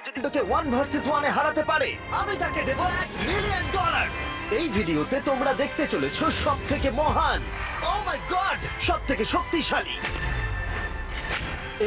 যদি তোকে 1 ভার্সেস 1 এ হারাতে পারে আমি তাকে দেব $1 মিলিয়ন। এই ভিডিওতে তোমরা দেখতে চলেছো সবথেকে মহান, ও মাই গড, সবথেকে শক্তিশালী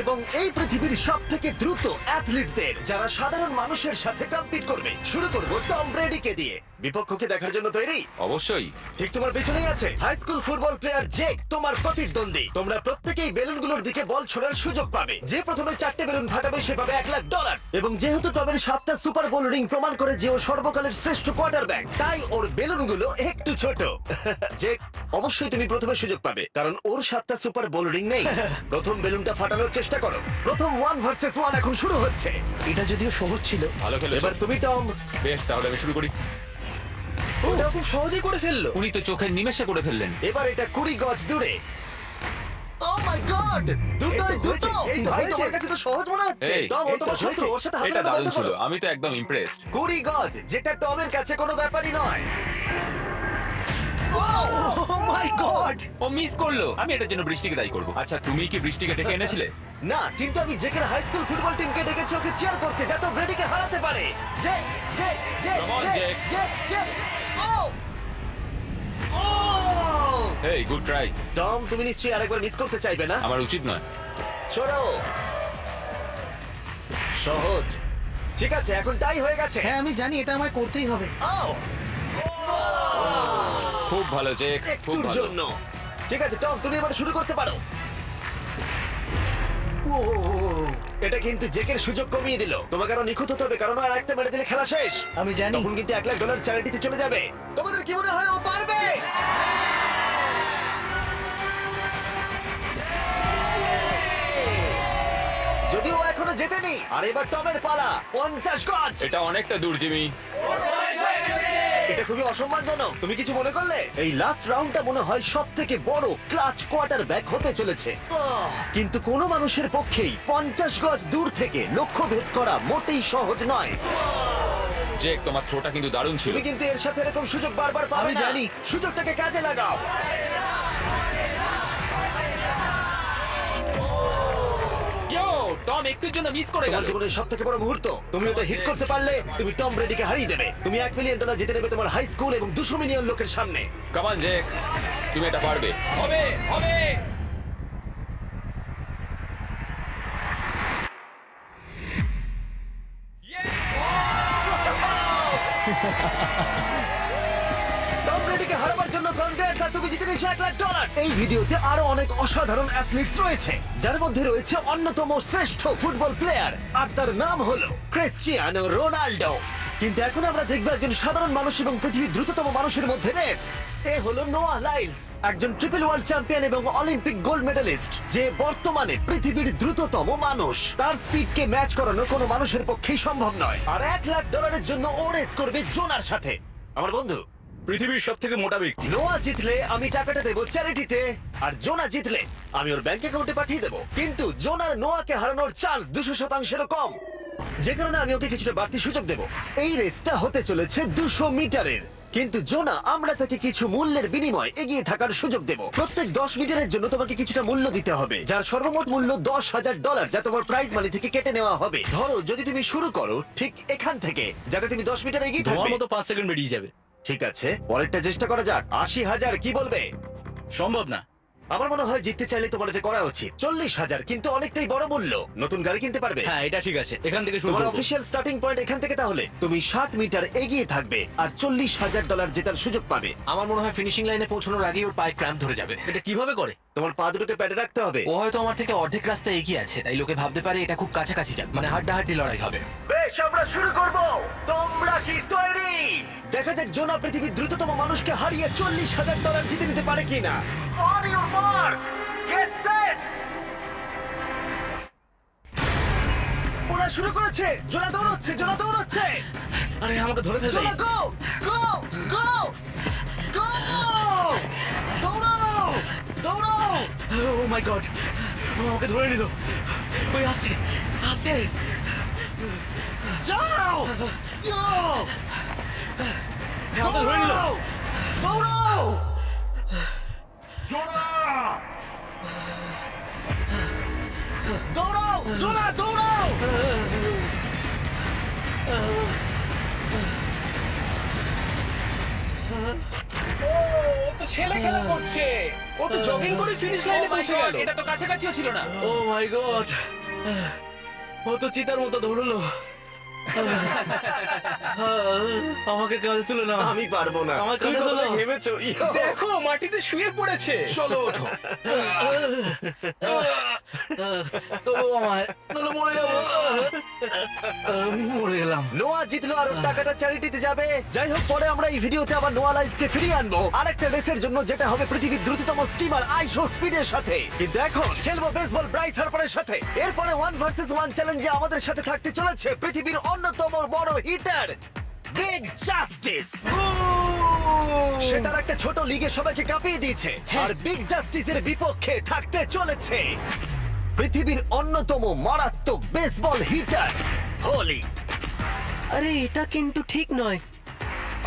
এবং এই পৃথিবীর সবথেকে দ্রুত অ্যাথলিটদের যারা সাধারণ মানুষের সাথে কম্পিট করবে। শুরু করব টম ব্রেডিকে দিয়ে। বিপক্ষকে দেখার জন্য তৈরি? অবশ্যই। ঠিক তোমার পেছনেই আছে high school football player Jake, তোমার প্রতিদ্বন্দ্বী। তোমরা প্রত্যেকেই বেলুনগুলোর দিকে বল ছোড়ার সুযোগ পাবে। যে প্রথমে 4টে বেলুন ফাটাবে সে পাবে $1,00,000। এবং যেহেতু টমের 7টা সুপার বোল রিং প্রমাণ করে যে ও সর্বকালের শ্রেষ্ঠ কোয়ার্টারব্যাক, তাই ওর বেলুনগুলো একটু ছোট। জেক, অবশ্যই তুমি প্রথমে সুযোগ পাবে কারণ ওর 7টা সুপার বোল রিং নেই। প্রথম বেলুনটা ফাটানোর চেষ্টা করো। প্রথম 1 ভার্সেস 1 এখন শুরু হচ্ছে। এটা যদিও সহজ ছিল। ভালো খেলেছো। এবার তুমি টম। বেশ, তাহলে আমি শুরু করি। ওটা খুব সহজেই করে ফেললো। উনি তো চোখের নিমেষে করে ফেললেন। এবার এটা 20 গজ দূরে। ও মাই গড, দুটোই দুটো। ভাই তোমার কাছে তো সহজ মনে হচ্ছে। এই, টম, ও তোমার শত্রু, ওর সাথে হাত এটা মেলানো দারুণ বন্ধ ছিল, করো। আমি তো একদম ইমপ্রেসড। 20 গজ, যেটা টমের কাছে কোনো ব্যাপারই নয়। ও মাই গড! ও মিস করলো। আমি এটার জন্য বৃষ্টিকে দায়ী করব। আচ্ছা, তুমি কি বৃষ্টিকে ডেকে এনেছিলে? না, কিন্তু আমি জেকের হাই স্কুল ফুটবল টিমকে ডেকেছি ওকে চিয়ার করতে যাতে ও ব্রেডিকে হারাতে পারে। জে জে জে Come on, জে Jake. জে জে। ও ও হেই, গুড ট্রাই। টম, তুমি নিশ্চয়ই আরেকবার মিস করতে চাইবে না? আমার উচিত নয়। ছোড়ো। সহজ। ঠিক আছে, এখন টাই হয়ে গেছে। হ্যাঁ, আমি জানি এটা আমায় করতেই হবে। ও খুব ভালো জেক, খুব একটুর ভালো। জন্য। ঠিক আছে টম, তুমি এবার শুরু করতে পারো। ও, এটা কিন্তু জেকের সুযোগ কমিয়ে দিল। তোমাকে আরো নিখুঁত হতে হবে কারণ আর একটা মেরে দিলে খেলা শেষ। আমি জানি। তখন কিন্তু $1,00,000 চ্যারিটিতে চলে যাবে। তোমাদের কি মনে হয় ও পারবে? যদিও ও এখনো জেতেনি। আর এবার টমের পালা। 50 গজ। এটা অনেকটা দূর, জিমি। এটা খুবই অসম্মানজনক। তুমি কিছু মনে করলে? এই লাস্ট রাউন্ডটা মনে হয় সবথেকে বড় ক্লাচ কোয়ার্টারব্যাক হতে চলেছে। কিন্তু কোনো মানুষের পক্ষেই 50 গজ দূর থেকে লক্ষ্য ভেদ করা মোটেই সহজ নয়। জেক, তোমার থ্রোটা কিন্তু দারুণ ছিল। তুমি কিন্তু এর সাথে এরকম সুযোগ বারবার পাবে আমি না। জানি। সুযোগটাকে কাজে লাগাও। ইয়ো, টম একটুর জন্য মিস করে তোমার গেল। জীবনের সবথেকে বড় মুহূর্ত। তুমি ওটা হিট করতে পারলে তুমি টম ব্রেডিকে হারিয়ে দেবে। তুমি $1 মিলিয়ন জিতে নেবে তোমার হাই স্কুল এবং 200 মিলিয়ন লোকের সামনে। কাম অন জেক, তুমি এটা পারবে। হবে, হবে। টম ব্রেডিকে হারাবার জন্য কনগ্রেটস, আর তুমি জিতে নিয়েছো $1,00,000। এই ভিডিওতে আরো অনেক অসাধারণ অ্যাথলিটস রয়েছে যার মধ্যে রয়েছে অন্যতম শ্রেষ্ঠ ফুটবল প্লেয়ার আর তার নাম হলো ক্রিশ্চিয়ানো রোনাল্ডো। কিন্তু এখন আমরা দেখব একজন সাধারণ মানুষ এবং পৃথিবীর দ্রুততম মানুষের মধ্যে রেস। এ হলো নোয়াহ লাইলস, একজন ট্রিপল ওয়ার্ল্ড চ্যাম্পিয়ন এবং অলিম্পিক গোল্ড মেডালিস্ট, যে বর্তমানে পৃথিবীর দ্রুততম মানুষ। তার স্পিডকে ম্যাচ করানো কোনো মানুষের পক্ষেই সম্ভব নয়। আর $1,00,000 জন্য ও রেস করবে জোনার সাথে, আমার বন্ধু। পৃথিবীর সব থেকে মোটা ব্যক্তি। নোয়া জিতলে আমি টাকাটা দেবো চ্যারিটিতে, আর জোনা জিতলে আমি ওর ব্যাংক অ্যাকাউন্টে পাঠিয়ে দেবো। কিন্তু জোনার নোয়াকে হারানোর চান্স 200%-এরও কম, যে কারণে আমি ওকে কিছুটা বাড়তি সুযোগ দেবো। এই রেসটা হতে চলেছে 200 মিটারের। কিন্তু জোনা, আমরা তাকে কিছু মূল্যের বিনিময়ে এগিয়ে থাকার সুযোগ দেব। প্রত্যেক 10 মিটারের জন্য তোমাকে কিছুটা মূল্য দিতে হবে, যার সর্বমোট মূল্য $10,000, যা তোমার প্রাইজ মানি থেকে কেটে নেওয়া হবে। ধরো যদি তুমি শুরু করো ঠিক এখান থেকে, যাতে তুমি 10 মিটার এগিয়ে তোমার থাকবে। মতো 5 সেকেন্ড বেরিয়ে যাবে। ঠিক আছে, পরেরটা চেষ্টা করা যাক। 80,000, কি বলবে? সম্ভব না। আমার মনে হয় জিততে চাইলে তোমার এটা করা উচিত। 40,000 কিন্তু অনেকটাই বড় মূল্য। নতুন গাড়ি কিনতে পারবে। হ্যাঁ, এটা ঠিক আছে, এখান থেকে শুরু তোমার করব। অফিসিয়াল স্টার্টিং পয়েন্ট এখান থেকে। তাহলে তুমি 60 মিটার এগিয়ে থাকবে আর $40,000 জেতার সুযোগ পাবে। আমার মনে হয় ফিনিশিং লাইনে পৌঁছানোর আগেই ওর পায়ে ক্র্যাম্প ধরে যাবে। এটা কিভাবে করে? তোমার পা দুটোকে প্যাডে রাখতে হবে। ও হয়তো আমার থেকে অর্ধেক রাস্তা এগিয়ে আছে, তাই লোকে ভাবতে পারে এটা খুব কাছাকাছি যাবে, মানে হাড্ডাহাড্ডি লড়াই হবে। বেশ, আমরা শুরু করব। তোমরা কি তৈরি? দেখা যাক জোনা পৃথিবীর দ্রুততম মানুষকে হারিয়ে $40,000 জিতে নিতে পারে কিনা। On your mark, get set. ওরা শুরু করেছে। জোনা দৌড়চ্ছে, জোনা দৌড়চ্ছে। আরে আমাকে ধরে ফেলবে। জোনা গো গো গো গো! দৌড়াও দৌড়াও! ও মাই গড, ও আমাকে ধরে নিল। ওই আসছে, আসছে। যাও! ইয়ো! আমাকে ধরে নিল। দৌড়াও! দৌড়াও! জোনা দৌড়াও! ছেলে খেলা করছে। ও তো জগিং করে ফিনিশ লাইনে Oh my পৌঁছে God, গেল। এটা তো কাছাকাছিও ছিল না। ও মাই গড, ও তো চিতার মতো ধরলো। আমাকে কাঁধে তুলে নাও। আমি পারবো না। আমার তুমি কাঁধে কতটা তোলো। ঘেমেছো ইয়ো। দেখো মাটিতে শুয়ে পড়েছে। চলো ওঠো। তো আমায় নাহলে মরে যাবো। মরে গেলাম। নোয়া জিতলো আর ওর টাকাটা চ্যারিটিতে যাবে। যাই হোক, পরে আমরা এই ভিডিওতে আবার নোয়া লাইফকে ফিরিয়ে আনবো আরেকটা রেসের জন্য, যেটা হবে পৃথিবীর দ্রুততম স্টিমার আইশো স্পিডের সাথে। কিন্তু এখন খেলবো বেসবল ব্রাইস হার্পারের সাথে। এরপরে 1 ভার্সেস 1 চ্যালেঞ্জে আমাদের সাথে থাকতে চলেছে পৃথিবীর অন্যতম বড় হিটার বিগ জাস্টিস। সে তার একটা ছোট লিগে সবাইকে কাঁপিয়ে দিয়েছে, আর বিগ জাস্টিসের বিপক্ষে থাকতে চলেছে পৃথিবীর অন্যতম মারাত্মক বেসবল হিটার হোলি। আরে এটা কিন্তু ঠিক নয়।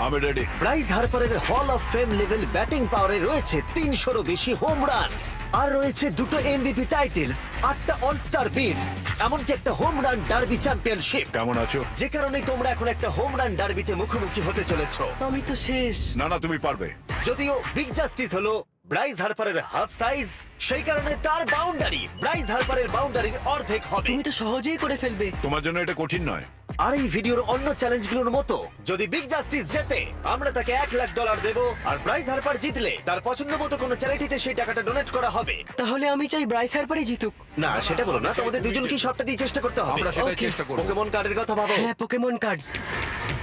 আমি ready. Bryce হার্পারের hall of fame level batting পাওয়ারে রয়েছে 300-রও বেশি হোম রান, আর রয়েছে 2টো এমভিপি টাইটেলস, 8টা অলস্টার বিটস, এমনকি একটা হোম রান ডার্বি চ্যাম্পিয়নশিপ। কেমন আছো? যে কারণে তোমরা এখন একটা হোম রান ডার্বিতে মুখোমুখি হতে চলেছো। আমি তো শেষ। না না, তুমি পারবে। যদিও বিগ জাস্টিস হলো ব্রাইস হার্পারের হাফ সাইজ, সেই কারণে তার বাউন্ডারি ব্রাইস হার্পারের বাউন্ডারির অর্ধেক হবে। তুমি তো সহজেই করে ফেলবে। তোমার জন্য এটা কঠিন নয়। আর এই ভিডিওর অন্য চ্যালেঞ্জগুলোর মতো, যদি বিগ জাস্টিস জেতে আমরা তাকে $1,00,000 দেব, আর ব্রাইস হার্পার জিতলে তার পছন্দ মতো কোনো চ্যারিটিতে সেই টাকাটা ডোনেট করা হবে। তাহলে আমি চাই ব্রাইস হার্পারই জিতুক। না, সেটা বলো না, তোমাদের দুজনকেই সবটা দিয়ে চেষ্টা করতে হবে। আমরা সেটাই Okay. চেষ্টা করব। পোকেমন কার্ডের কথা ভাবো। হ্যাঁ, পোকেমন কার্ডস।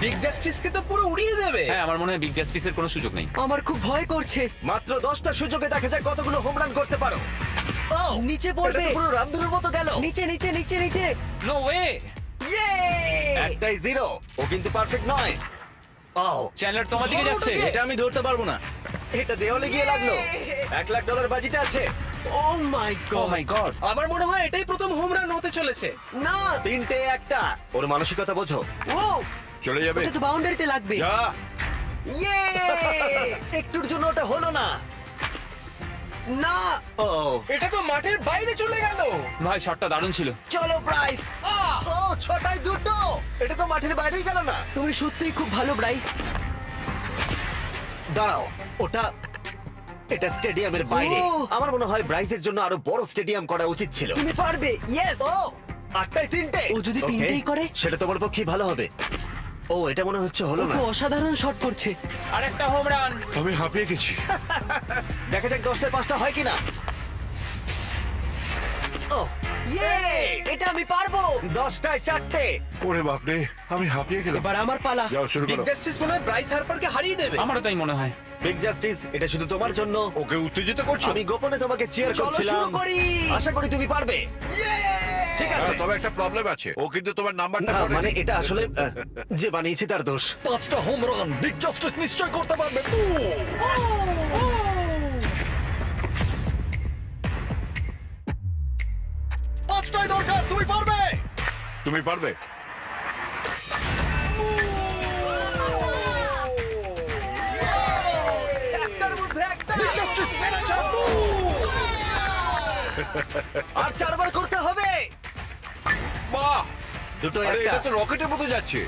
বিগ জাস্টিসকে তো পুরো উড়িয়ে দেবে। হ্যাঁ, আমার মনে হয় বিগ জাস্টিসের কোনো সুযোগ নেই। আমার খুব ভয় করছে। মাত্র 10টা সুযোগে দেখা যায় কতগুলো হোম রান করতে পারো। Oh, নিচে পড়বে। এটা তো পুরো রামধনুর মতো গেল। নিচে নিচে নিচে নিচে। No way. ইয়ে! একটাই জিরো, ও কিন্তু পারফেক্ট নয়। ও, চ্যানেলার তোমার দিকে যাচ্ছে। এটা আমি ধরতে পারবো না। এটা দেওয়ালে গিয়ে লাগলো। $1,00,000 বাজিতে আছে। ও মাই ও গড। মাই গড। আমার মনে হয় এটাই প্রথম হোম রান হতে চলেছে। না। 3টে একটা। ওর মানসিকতা বোঝো। ও, চলে যাবে। ওটা তো বাউন্ডারিতে লাগবে। যা। ইয়ে! একটুর জন্য ওটা হলো না। না। ও, এটা তো মাঠের বাইরে চলে গেল। ভাই শটটা দারুণ ছিল। চলো ব্রাইস। ও, 6টায় 2টো। এটা তো মাঠের বাইরেই গেল না। তুমি সত্যিই খুব ভালো ব্রাইস। দাঁড়াও, এটা স্টেডিয়ামের বাইরে। ও। আমার মনে হয় ব্রাইজের জন্য আরো বড় স্টেডিয়াম করা উচিত ছিল। তুমি পারবে। ইয়েস। ও, 8টায় 3টে। ও যদি Okay, তিনটেই করে? সেটা তোমার পক্ষে ভালো হবে। ও, এটা মনে হচ্ছে হলো ও না। তো অসাধারণ শট করছে। আর একটা হোম রান। আমি হাঁপিয়ে গেছি। দেখা যাক 10টায় 5টা হয় কিনা। ও, ইয়ে! এটা আমি পারবো। 10টায় 4টে। ওরে বাপরে, আমি হাঁপিয়ে গেলাম। এবার আমার পালা। যাও শুরু বিগ করো। জাস্টিস মনে হয় ব্রাইস হার্পারকে হারিয়ে দেবে। আমারও তাই মনে হয়। বিগ জাস্টিস, এটা শুধু তোমার জন্য। ওকে উত্তেজিত করছো? আমি গোপনে তোমাকে চিয়ার চলো করছিলাম। শুরু করি। আশা করি তুমি পারবে। ঠিক আছে। তবে একটা প্রবলেম আছে, ও কিন্তু তোমার নাম্বারটা না, পড়েনি। মানে এটা আসলে যে বানিয়েছে তার দোষ। 5টা হোম রান বিগ জাস্টিস নিশ্চয় করতে পারবে। পাঁচটাই দরকার, তুমি পারবে। তুমি পারবে। একটার মধ্যে একটা। আর 4বার করতে হবে। বাহ, দুটো আরে একটা। এটা তো রকেটের মতো যাচ্ছে।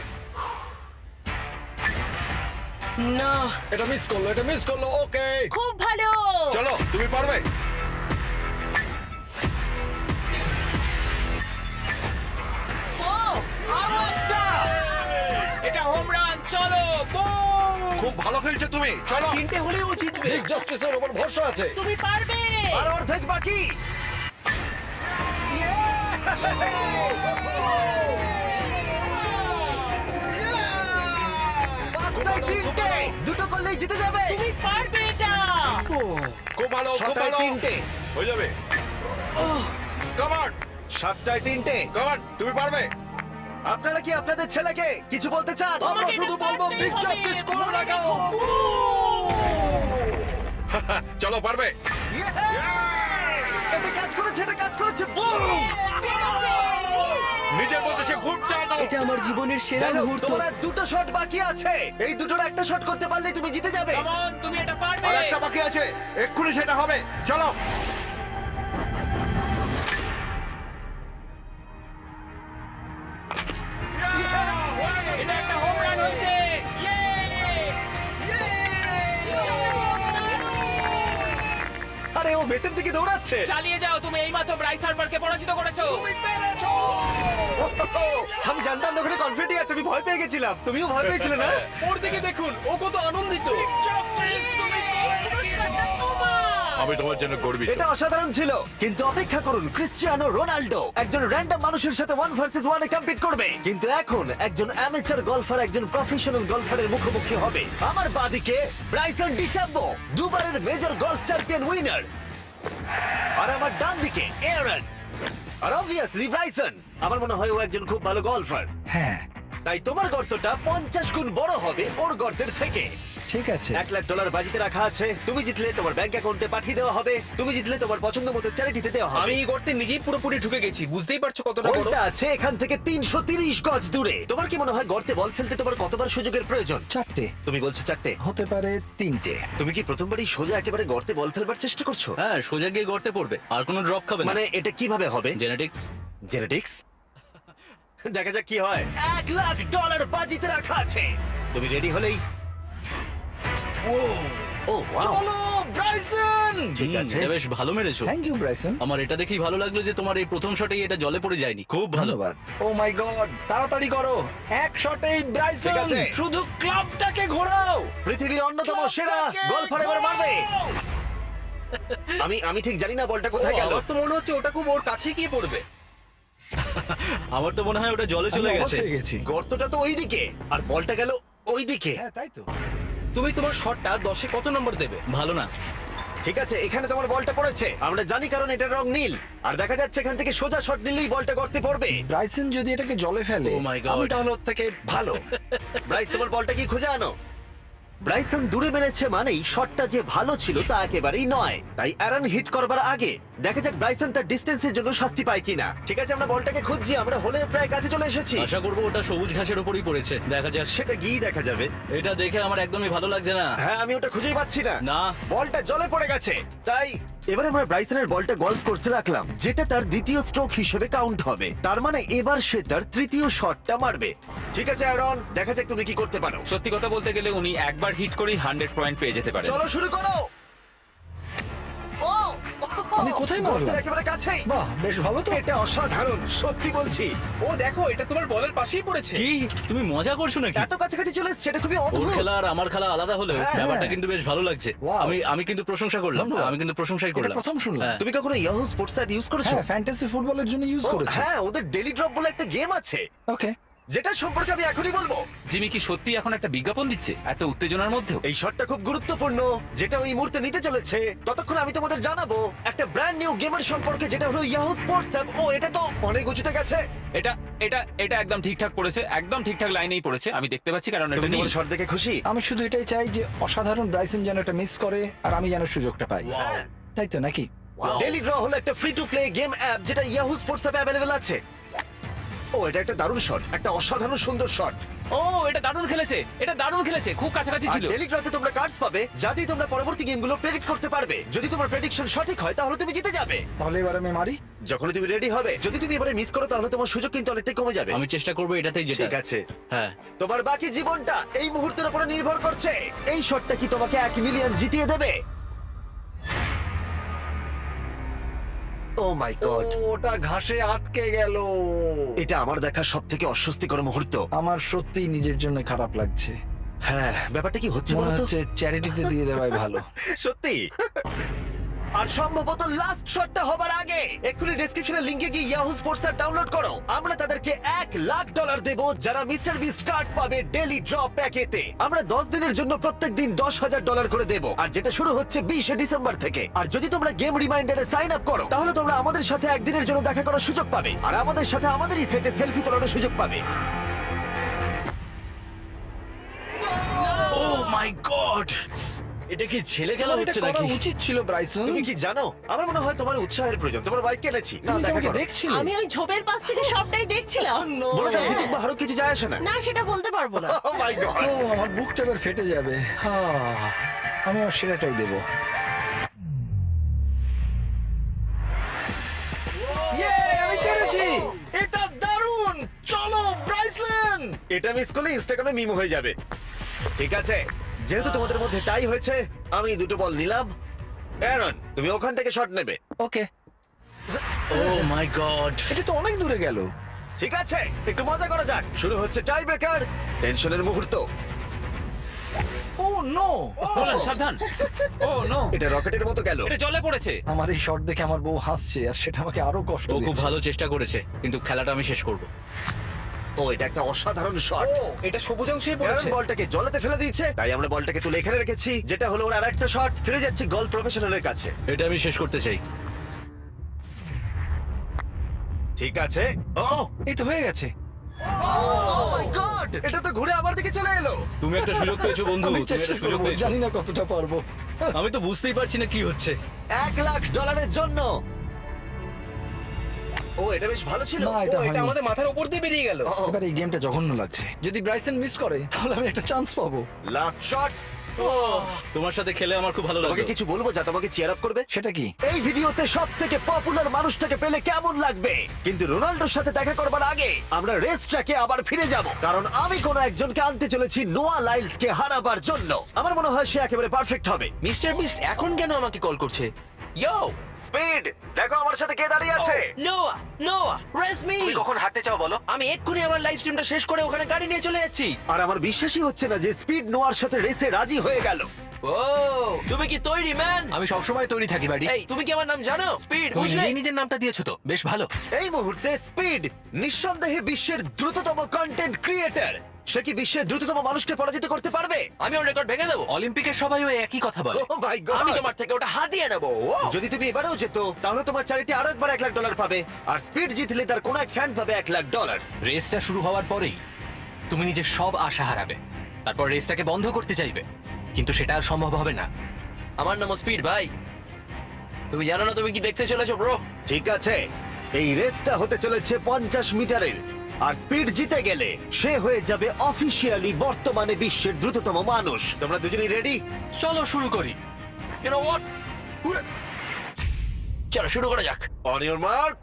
না। এটা মিস করলো। ওকে, খুব ভালো। চলো তুমি পারবে। ও, আরো একটা। এটা হোম রান। চলো boom! খুব ভালো খেলছো তুমি। চলো, তিনটে হলেও ও জিতবে। বিগ জাস্টিসের উপর ভরসা আছে। তুমি পারবে। আর অর্ধেক বাকি। Yeah! 5টায় 3টে। দুটো করলেই জিতে যাবে। তুমি পারবে এটা। খুব ভালো, খুব 6টায় ভালো। 3টে। হয়ে যাবে। কাম অন, 7টায় 3টে। কাম অন, তুমি পারবে। আপনারা কি আপনাদের ছেলেকে কিছু বলতে চান? আমরা শুধু বলবো বিগ জাস্টিস করে দেখাও। চলো পারবে। Yeah! এটা কাজ করেছে, এটা কাজ করেছে। বুম! নিজের মধ্যে সে খুব টানো। এটা আমার জীবনের সেরা যাই হোক, মুহূর্ত। তোমার আর 2টো শট বাকি আছে। এই দুটোর একটা শট করতে পারলে তুমি জিতে যাবে। Come on, তুমি এটা পারবে। আর একটা বাকি আছে, এক্ষুনি সেটা হবে। চলো। এটা একটা হোম রান হয়েছে। Yay! বেসের দিকে দৌড়াচ্ছে। চালিয়ে যাও, তুমি এইমাত্র ব্রাইস হার্বারকে পরাজিত করেছো। আমি জানতাম না ওখানে কনফিডেন্ট আছে, আমি ভয় পেয়ে গেছিলাম। তুমিও ভয় পেয়েছিলে না? ওর দিকে দেখুন, ও কত আনন্দিত। আমি তোমার জন্য গর্বিত। এটা অসাধারণ ছিল, কিন্তু অপেক্ষা করুন, ক্রিশ্চিয়ানো রোনাল্ডো একজন র্যান্ডম মানুষের সাথে 1 ভার্সেস 1 এ কম্পিট করবে, কিন্তু এখন একজন অ্যামেচার গলফার একজন প্রফেশনাল গলফারের মুখোমুখি হবে। আমার বাদিকে ব্রাইসন ডিচাম্বো, দুবারের মেজর গলফ চ্যাম্পিয়ন উইনার, আর আমার ডান দিকে এরন। আর অবভিয়াসলি ব্রাইসন, আমার মনে হয় ও একজন খুব ভালো গলফার। হ্যাঁ তাই তোমার গর্তটা 50 গুণ বড় হবে ওর গর্তের থেকে। ঠিক আছে। $1,00,000 বাজিতে রাখা আছে। তুমি জিতলে তোমার ব্যাংক অ্যাকাউন্টে পাঠিয়ে দেওয়া হবে, তুমি জিতলে তোমার পছন্দ মতো চ্যারিটিতে দেওয়া হবে। আমি এই গর্তে নিজেই পুরোপুরি ঢুকে গেছি, বুঝতেই পারছো কতটা বড়। হোলটা আছে এখান থেকে 330 গজ দূরে। তোমার কি মনে হয় গর্তে বল ফেলতে তোমার কতবার সুযোগের প্রয়োজন? 4টে তুমি বলছো 4টে? হতে পারে 3টে। তুমি কি প্রথমবারই সোজা একেবারে গর্তে বল ফেলবার চেষ্টা করছো? হ্যাঁ, সোজা গিয়ে গর্তে পড়বে, আর কোনো ড্রপ খাবে না। মানে এটা কিভাবে হবে? জেনেটিক্স। জেনেটিক্স? দেখা যাক কি হয়। $1,00,000 বাজিতে রাখা আছে। তুমি রেডি হলেই। ও ওয়াও, ব্রাইসন! ঠিক আছে। এটা বেশ ভালো মেরেছো। Thank you Bryson. আমার এটা দেখেই ভালো লাগলো যে তোমার এই প্রথম শটেই এটা জলে পড়ে যায়নি। খুব ভালো। ধন্যবাদ। ও মাই গড, তাড়াতাড়ি করো, এক শটেই ব্রাইসন। ঠিক আছে। শুধু ক্লাবটাকে ঘোরাও। পৃথিবীর অন্যতম সেরা গলফার এবার মারবে। আমি ঠিক জানি না বলটা কোথায় গেল। আমার তো মনে হচ্ছে ওটা খুব ওর কাছে গিয়ে পড়বে। আমার তো মনে হয় ওটা জলে চলে আমি অবাক গেছে। হয়ে গেছি। গর্তটা তো ওইদিকে আর বলটা গেল ওইদিকে। হ্যাঁ তাই তো। তুমি তোমার শটটা 10-এ কত নম্বর দেবে? ভালো না। ঠিক আছে, এখানে তোমার বলটা পড়েছে, আমরা জানি কারণ এটার রং নীল। আর দেখা যাচ্ছে এখান থেকে সোজা শট নিলেই বলটা গর্তে পড়বে। ব্রাইসন যদি এটাকে জলে ফেলে, Oh my God. আমি তাহলে ওর থেকে ভালো। ব্রাইস, তোমার বলটা কি খুঁজে আনো। ব্রাইসন দূরে মেরেছে মানেই শটটা যে ভালো ছিল তা একেবারেই নয়। তাই অ্যারন হিট করবার আগে দেখা যাক ব্রাইসন তার ডিস্টেন্সের জন্য শাস্তি পায় কিনা। ঠিক আছে, আমরা বলটাকে খুঁজছি, আমরা হোলের প্রায় কাছে চলে এসেছি। আশা করবো ওটা সবুজ ঘাসের উপরই পড়েছে। দেখা যাক। সেটা গিয়ে দেখা যাবে। এটা দেখে আমার একদমই ভালো লাগছে না। হ্যাঁ, আমি ওটা খুঁজেই পাচ্ছি না। না। বলটা জলে পড়ে গেছে। তাই এবারে আমরা ব্রাইসনের বলটা গলফ কোর্সে রাখলাম, যেটা তার দ্বিতীয় স্ট্রোক হিসেবে কাউন্ট হবে। তার মানে এবার সে তার তৃতীয় শটটা মারবে। ঠিক আছে অ্যারন, দেখা যাক তুমি কি করতে পারো। সত্যি কথা বলতে গেলে উনি একবার হিট করেই 100 পয়েন্ট পেয়ে যেতে পারেন। চলো শুরু করো। ও আমি কোথায় মারলাম? গর্তের একেবারে কাছেই। বাহ, বেশ ভালো তো। এটা অসাধারণ, সত্যি বলছি। ও দেখো, এটা তোমার বলের পাশেই পড়েছে। কি তুমি মজা করছো নাকি? এত কাছাকাছি চলে এসেছে, এটা খুবই ওর অদ্ভুত। খেলা আর আমার খেলা আলাদা হলেও হ্যাঁ। ব্যাপারটা কিন্তু বেশ ভালো লাগছে। Wow. আমি কিন্তু প্রশংসা করলাম। ধন্যবাদ। আমি কিন্তু প্রশংসাই এটা করলাম। প্রথম শুনলাম। হ্যাঁ। তুমি কখনো ইয়াহু স্পোর্টস অ্যাপ ইউজ করেছো? হ্যাঁ, ফ্যান্টাসি ফুটবলের জন্য ইউজ ও, করেছি। হ্যাঁ, ওদের ডেলি ড্রপ বলে একটা গেম আছে, ওকে। যেটা সম্পর্কে আমি এখনই বলবো। জিমি কি সত্যি এখন একটা বিজ্ঞাপন দিচ্ছে এত উত্তেজনার মধ্যেও? এই শটটা খুব গুরুত্বপূর্ণ, যেটা ওই মুহূর্তে নিতে চলেছে। ততক্ষণ আমি তোমাদের জানাবো একটা ব্র্যান্ড নিউ গেমের সম্পর্কে, যেটা হলো ইয়াহু স্পোর্টস অ্যাপ। ও, এটা তো অনেক উঁচুতে গেছে। এটা এটা এটা একদম ঠিকঠাক পড়েছে, একদম ঠিকঠাক লাইনেই পড়েছে। আমি দেখতে পাচ্ছি কারণ তুমি এটা নীল। তোমার শট দেখে খুশি? আমি শুধু এটাই চাই যে অসাধারণ ব্রাইসন যেন এটা মিস করে আর আমি যেন সুযোগটা পাই। হ্যাঁ। তাই তো নাকি? ডেলি ড্র হলো একটা free to play game app, যেটা ইয়াহু স্পোর্টস অ্যাপে অ্যাভেলেবল আছে। ও, এটা একটা দারুণ শট, একটা অসাধারণ সুন্দর শট। ও, এটা দারুণ খেলেছে, এটা দারুণ খেলেছে, খুব কাছাকাছি আর ছিল। ডেলি ড্রতে তোমরা কার্ডস পাবে, যাতে তোমরা পরবর্তী গেমগুলো প্রেডিক্ট করতে পারবে। যদি তোমার প্রেডিকশন সঠিক হয় তাহলে তুমি জিতে যাবে। তাহলে এবার আমি মারি। যখন তুমি রেডি হবে, যদি তুমি এবারে মিস করো তাহলে তোমার সুযোগ কিন্তু অনেকটাই কমে যাবে। আমি চেষ্টা করবো এটাতেই যেটা। ঠিক আছে, হ্যাঁ। তোমার বাকি জীবনটা এই মুহূর্তের উপরে নির্ভর করছে। এই শটটা কি তোমাকে 1 মিলিয়ন জিতিয়ে দেবে? ও মাই গড, ওটা ঘাসে আটকে গেল। এটা আমার দেখা সবথেকে অস্বস্তিকর মুহূর্ত। আমার সত্যিই নিজের জন্য খারাপ লাগছে। হ্যাঁ, ব্যাপারটা কি হচ্ছে মনে বলতো? হচ্ছে চ্যারিটিতে দিয়ে দেওয়াই ভালো। সত্যি। আর সম্ভবত লাস্ট শটটা হবার আগে এক্ষুনি ডেসক্রিপশনের লিংকে গিয়ে ইয়াহু স্পোর্টস অ্যাপ ডাউনলোড করো। আমরা তাদেরকে $1,00,000 দেব যারা মিস্টার বিস্ট কার্ড পাবে ডেলি ড্র প্যাকেতে। আমরা 10 দিনের জন্য প্রত্যেক দিন $10,000 করে দেব, আর যেটা শুরু হচ্ছে 20 ডিসেম্বর থেকে। আর যদি তোমরা গেম রিমাইন্ডারে সাইন আপ করো, তাহলে তোমরা আমাদের সাথে একদিনের জন্য দেখা করার সুযোগ পাবে, আর আমাদের সাথে আমাদেরই সেটে সেলফি তোলার সুযোগ পাবে। ও মাই গড, এটা কি ছেলে খেলা তোমার হচ্ছে এটা করা নাকি? উচিত ছিল ব্রাইসন। তুমি কি জানো, আমার মনে হয় তোমার উৎসাহের প্রয়োজন। তোমার বাইক কিনেছি, না তুমি দেখা আমাকে করো। দেখছিলে? আমি ওই ঝোপের পাশ থেকে সবটাই দেখছিলাম। বলে দাও, হ্যাঁ। জিতুক বা হারুক কিছু যায় আসে না। না, সেটা বলতে পারবো না। Oh my God! ও, আমার বুকটা এবার ফেটে যাবে। আমি আমার সেরাটাই দেবো। আমি পেরেছি! এটা দারুণ! চলো ব্রাইসন! এটা মিস করলে ইনস্টাগ্রামে মিম হয়ে যাবে। ঠিক আছে, যেহেতু তোমাদের মধ্যে টাই হয়েছে, আমি 2টো বল নিলাম। অ্যারন, তুমি ওখান থেকে শট নেবে। ওকে, ও মাই গড এটা তো অনেক দূরে গেল। ঠিক আছে, একটু মজা করা যাক। শুরু হচ্ছে টাই ব্রেকার, টেনশনের মুহূর্ত। ও নো, নোলান সাবধান। ও নো, এটা রকেটের মতো গেল। এটা জলে পড়েছে। আমার এই শট দেখে আমার বউ হাসছে আর সেটা আমাকে আরো কষ্ট ও খুব দিচ্ছে। ভালো চেষ্টা করেছে কিন্তু খেলাটা আমি শেষ করব। ও, এটা একটা অসাধারণ শট। এটা সবুজ অংশেই অ্যারন বলটাকে জলেতে ফেলে দিয়েছে, তাই আমরা বলটাকে তুলে এখানে রেখেছি, যেটা হলো ওর আরেকটা শট। ফিরে যাচ্ছি গলফ প্রফেশনালের কাছে। এটা আমি শেষ করতে চাই। ঠিক আছে। ও এই তো হয়ে গেছে। মাই গড, এটা তো ঘুরে আমার দিকে চলে এলো। তুমি একটা সুযোগ পেয়েছো বন্ধু, আমি তুমি চেষ্টা একটা সুযোগ করবো, পেয়েছো। জানি না কতটা পারবো। আমি তো বুঝতেই পারছি না কি হচ্ছে। $1,00,000 জন্য। ও, এটা বেশ ভালো ছিল। না, এটা হয়নি। আমাদের মাথার উপর দিয়ে বেরিয়ে গেল। ও, এবার এই গেমটা জঘন্য লাগছে। যদি ব্রাইসন মিস করে তাহলে আমি একটা চান্স পাবো। Last shot. তোমার সাথে খেলে আমার খুব ভালো তোমাকে লাগলো। কিছু বলবো যা তোমাকে চিয়ার আপ করবে? সেটা কি? এই ভিডিওতে সব থেকে পপুলার মানুষটাকে পেলে কেমন লাগবে? কিন্তু রোনাল্ডোর সাথে দেখা করবার আগে আমরা রেস ট্র্যাকে আবার ফিরে যাব, কারণ আমি কোনো একজনকে আনতে চলেছি নোয়া লাইলসকে হারাবার জন্য। আমার মনে হয় সে একেবারে পারফেক্ট হবে। মিস্টার বিস্ট এখন কেন আমাকে কল করছে? ইয়ো, স্পিড, দেখো আমার সাথে কে দাঁড়িয়ে আছে। নোয়া, নোয়া, রেস মি। তুমি কখন হাঁটতে চাও বলো? আমি এক্ষুনি আমার লাইভ স্ট্রিমটা শেষ করে ওখানে গাড়ি নিয়ে চলে যাচ্ছি। আর আমার বিশ্বাসই হচ্ছে না যে স্পিড নোয়ার সাথে রেসে রাজি হয়ে গেল। ও, তুমি কি তৈরি ম্যান? আমি সবসময় তৈরি থাকি বাড়ি। এই, তুমি কি আমার নাম জানো? স্পিড, তুমি বুঝলে? নিজেই নিজের নামটা দিয়েছো তো, বেশ ভালো। এই মুহূর্তে স্পিড নিঃসন্দেহে বিশ্বের দ্রুততম কন্টেন্ট ক্রিয়েটর। সে কি বিশ্বের দ্রুততম মানুষকে পরাজিত করতে পারবে? আমি ওর রেকর্ড ভেঙে দেবো। অলিম্পিকের সবাই ওই একই কথা বলে। ও মাই গড, আমি তোমার থেকে ওটা হাতিয়ে নেবো। ও, যদি তুমি এবারেও যেত তাহলে তোমার চ্যারিটি আরো একবার $1,00,000 পাবে, আর স্পিড জিতলে তার কোন এক ফ্যান পাবে $1,00,000। রেসটা শুরু হওয়ার পরেই তুমি নিজের সব আশা হারাবে, তারপর রেসটাকে বন্ধ করতে চাইবে, কিন্তু সেটা আর সম্ভব হবে না। আমার নাম স্পিড ভাই। তুমি জানো না তুমি কি দেখতে চলেছো ব্রো? ঠিক আছে, এই রেসটা হতে চলেছে 50 মিটারের, আর স্পিড জিতে গেলে সে হয়ে যাবে অফিসিয়ালি বর্তমানে বিশ্বের দ্রুততম মানুষ। তোমরা দুজনেই রেডি? চলো শুরু করি। You know what? চলো শুরু করা যাক। On your mark,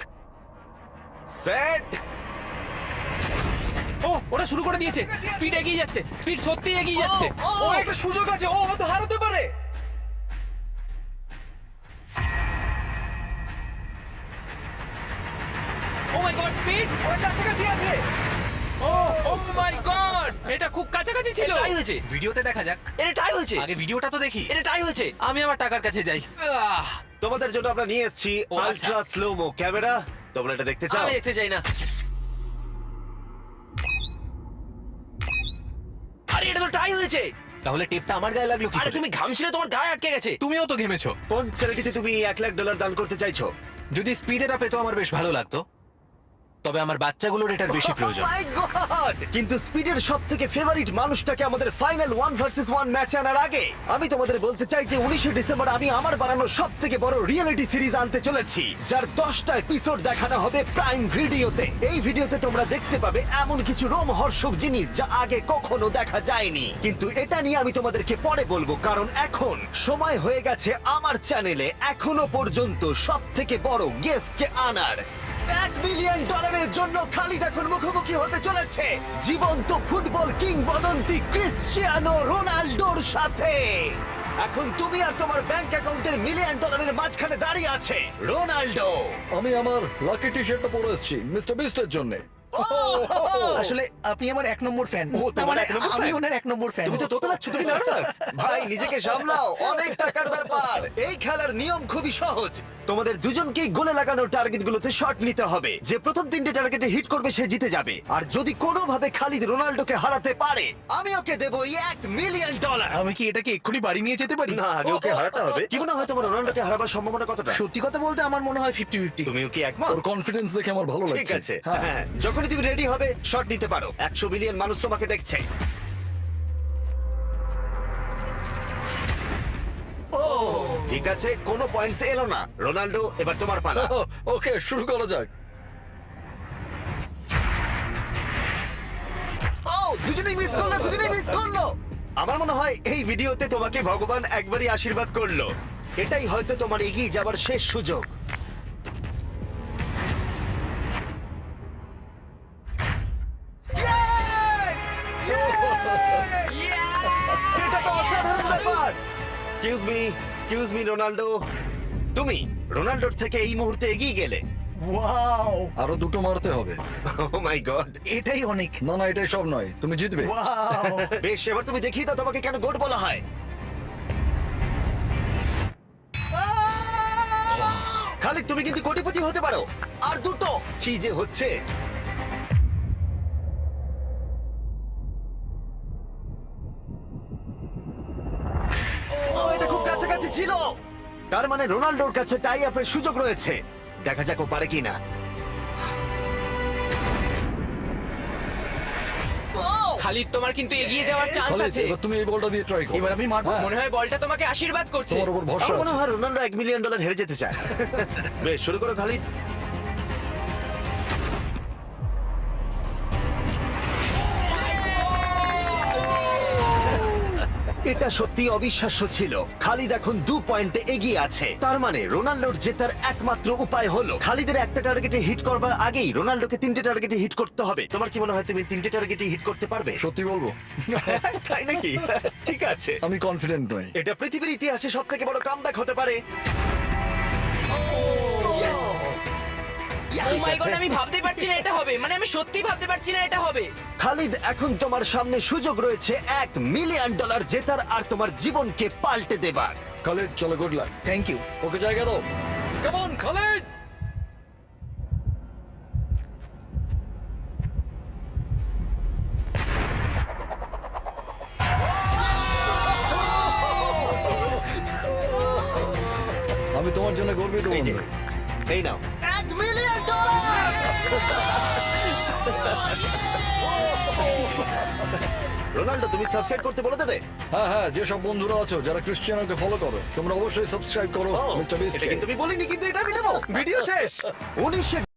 set. ও, ওরা শুরু করে দিয়েছে। স্পিড এগিয়ে যাচ্ছে, স্পিড সত্যি এগিয়ে যাচ্ছে। ও, একটা সুযোগ আছে, ও হয়তো হারাতে পারে। ও মাই গড, স্পিড ওরা কাছাকাছি আছে। ও, ও মাই গড, এটা খুব কাছাকাছি ছিল। টাই হয়েছে। ভিডিওতে দেখা যাক। এটা টাই হয়েছে। আগে ভিডিওটা তো দেখি। এটা টাই হয়েছে। আমি আমার টাকার কাছে যাই। তোমাদের জন্য আমরা নিয়ে এসেছি ও, আচ্ছা। Ultra slomo camera. তোমরা এটা দেখতে চাও? আমি দেখতে চাই না। আরে এটা তো টাই হয়েছে। তাহলে টেপটা আমার গায়ে লাগলো কি আরে করে? তুমি ঘামছিলে, তোমার গায়ে আটকে গেছে। তুমিও তো ঘেমেছো। কোন চ্যারিটিতে তুমি $1,00,000 দান করতে চাইছো? যদি স্পিড এটা পেতো আমার বেশ ভালো লাগতো, তবে আমার বাচ্চাগুলোর এটার বেশি প্রয়োজন। Oh my God! কিন্তু স্পিডের সবথেকে ফেভারিট মানুষটাকে আমাদের ফাইনাল 1 ভার্সেস 1 ম্যাচে আনার আগে আমি তোমাদের বলতে চাই যে 19শে ডিসেম্বর আমি আমার বানানো সবথেকে বড় রিয়েলিটি সিরিজ আনতে চলেছি, যার 10টা এপিসোড দেখানো হবে প্রাইম ভিডিওতে। এই ভিডিওতে তোমরা দেখতে পাবে এমন কিছু রোমহর্ষক জিনিস যা আগে কখনো দেখা যায়নি, কিন্তু এটা নিয়ে আমি তোমাদেরকে পরে বলবো, কারণ এখন সময় হয়ে গেছে আমার চ্যানেলে এখনো পর্যন্ত সবথেকে বড় গেস্টকে আনার। $1 বিলিয়ন জন্য খালিদ এখন মুখোমুখি হতে চলেছে জীবন্ত ফুটবল কিংবদন্তি ক্রিশ্চিয়ানো রোনাল্ডোর সাথে। এখন তুমি আর তোমার ব্যাংক অ্যাকাউন্টের $1 মিলিয়ন মাঝখানে দাঁড়িয়ে আছে রোনাল্ডো। আমি আমার লাকি টি শার্টটা পরে এসেছি মিস্টার বিস্টের জন্য। আসলে আপনি আমার 1 নম্বর ফ্যান। ও, তোমার এক নম্বর আমি fan? ওনার 1 নম্বর ফ্যান। তুমি তো তোতলাচ্ছ, তুমি নার্ভাস? ভাই নিজেকে সামলাও, অনেক টাকার ব্যাপার। এই খেলার নিয়ম খুবই সহজ। তোমাদের দুজনকেই গোলে লাগানো টার্গেটগুলোতে শট নিতে হবে। যে প্রথম 3টে টার্গেটে হিট করবে সে জিতে যাবে। আর যদি কোনোভাবে খালিদ রোনাল্ডোকে হারাতে পারে আমি ওকে দেবো $1 মিলিয়ন। আমি কি এটাকে এক্ষুনি বাড়ি নিয়ে যেতে পারি? না, আগে ওকে হারাতে হবে। কি মনে হয় তোমার রোনাল্ডোকে হারাবার সম্ভাবনা কতটা? সত্যি কথা বলতে আমার মনে হয় 50-50। তুমিও কি একমত? ওর কনফিডেন্স দেখে আমার ভালো লাগছে। ঠিক আছে, হ্যাঁ, যখনই তুমি রেডি হবে শট নিতে পারো। 100 মিলিয়ন মানুষ তোমাকে দেখছে। ও ঠিক আছে, কোনো পয়েন্টস এলো না। রোনাল্ডো, এবার তোমার পালা। ওকে, শুরু করা যাক। ও, দুজনেই মিস করলো, দুজনেই মিস করলো। আমার মনে হয় এই ভিডিওতে তোমাকে ভগবান একবারই আশীর্বাদ করলো। এটাই হয়তো তোমার এগিয়ে যাবার শেষ সুযোগ। এটা তো অসাধারণ ব্যাপার। Excuse me, excuse me Ronaldo, তুমি রোনাল্ডোর থেকে এই মুহূর্তে এগিয়ে গেলে। ওয়াও, আরো দুটো মারতে হবে। ও মাই গড। এটাই অনেক। না না, এটাই সব নয়, তুমি জিতবে। ওয়াও, বেশ, এবার তুমি দেখিয়ে দাও তোমাকে কেন গোট বলা হয়। খালিদ, তুমি কিন্তু কোটিপতি হতে পারো। আর দুটো কি যে হচ্ছে। ও, এটা খুব কাছাকাছি ছিল। তার মানে রোনাল্ডোর কাছে টাই আপের সুযোগ রয়েছে। দেখা যাক ও পারে কিনা। খালিদ, তোমার কিন্তু এগিয়ে যাওয়ার চান্স খালিদ, আছে। এবার তুমি এই বলটা দিয়ে ট্রাই করো। এবার আমি মারবো। হ্যাঁ, মনে হয় বলটা তোমাকে আশীর্বাদ করছে। তোমার উপর ভরসা আমার মনে আছে। হয় রোনাল্ডো $1 মিলিয়ন হেরে যেতে চায়। বেশ, শুরু করো খালিদ। এটা সত্যি অবিশ্বাস্য ছিল। খালিদ এখন 2 পয়েন্টে এগিয়ে আছে। তার মানে রোনাল্ডোর জেতার একমাত্র উপায় হলো খালিদের একটা টার্গেটে হিট করবার আগেই রোনাল্ডোকে 3টে টার্গেটে হিট করতে হবে। তোমার কি মনে হয় তুমি 3টে টার্গেটে হিট করতে পারবে? সত্যি বলবো, তাই নাকি? ঠিক আছে। আমি কনফিডেন্ট নই। এটা পৃথিবীর ইতিহাসে সবথেকে বড় কামব্যাক হতে পারে। ও মাই গড, আমি ভাবতে পারছি না এটা হবে। মানে আমি সত্যি ভাবতে পারছি না এটা হবে। খালিদ, এখন তোমার সামনে সুযোগ রয়েছে $1 মিলিয়ন জেতার আর তোমার জীবনকে পাল্টে দেবার। খালিদ, চলো, গুড লাক। Thank you. ওকে জায়গা দাও। Come on Khalid. আমি তোমার জন্য গর্বিত এই যে, বন্ধু। এই নাও $1 মিলিয়ন। রোনাল্ডো, তুমি সাবস্ক্রাইব করতে বলে দেবে? হ্যাঁ হ্যাঁ, যেসব বন্ধুরা আছো যারা ক্রিশ্চিয়ানোকে ফলো করো, তোমরা অবশ্যই সাবস্ক্রাইব করো ও, মিস্টার বিস্ট। এটা কিন্তু আমি বলিনি, কিন্তু এটা আমি নেবো। ভিডিও শেষ। 19